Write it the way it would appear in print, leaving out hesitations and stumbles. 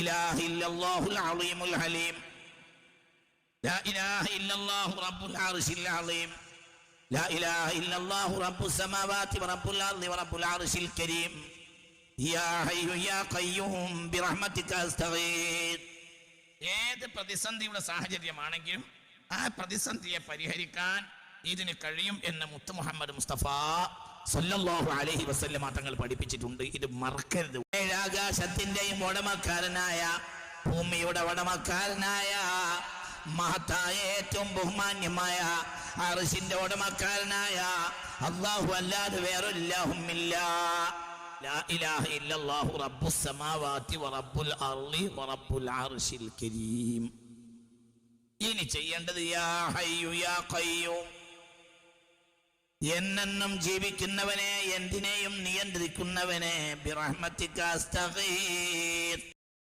ഇലാഹ ഇല്ലല്ലാഹുൽ അളീമുൽ ഹലീം ലാ ഇലാഹ ഇല്ലല്ലാഹു റബ്ബുൽ അർശിൽ അളീം ലാ ഇലാഹ ഇല്ലല്ലാഹു റബ്ബുസ് സമാവാതി വറബ്ബുൽ അർളി വറബ്ബുൽ അർശിൽ കരീം യാ ഹയ്യു യാ ഖയ്യൂം ബിറഹ്മതിക അസ്തഗീസ്. ഏത് പ്രതിസന്ധിയുടെ സാഹചര്യമാണെങ്കിലും ആ പ്രതിസന്ധിയെ പരിഹരിക്കാൻ ഇതിന് കഴിയും എന്ന് മുത്ത് മുഹമ്മദ് മുസ്തഫ സല്ലല്ലാഹു അലൈഹി വസല്ലമ തങ്ങൾ പഠിപ്പിച്ചിട്ടുണ്ട്. ഇത് മറക്കരുത്. ഏഴാകാശത്തിന്റെയും ഉടമക്കാരനായ, ഭൂമിയുടെ ഉടമക്കാരനായ, മഹത്തായ ഏറ്റവും ബഹുമാന്യമായ അർശിന്റെ ഉടമക്കാരനായ അല്ലാഹു അല്ലാതെ വേറൊരില്ലാഹുമില്ല. ലാ ഇലാഹ ഇല്ലല്ലാഹു റബ്ബുസ് സമാവാതി വറബ്ബുൽ അർളി വറബ്ബുൽ അർശിൽ കരീം. ഇനി ചെയ്യേണ്ടത് യാ ഹയ്യു യാ ഖയ്യൂം, എന്നെന്നും ജീവിക്കുന്നവനെ, എന്തിനേയും നിയന്ത്രിക്കുന്നവനെ, ബിറഹ്മതിക അസ്തഗീസ്,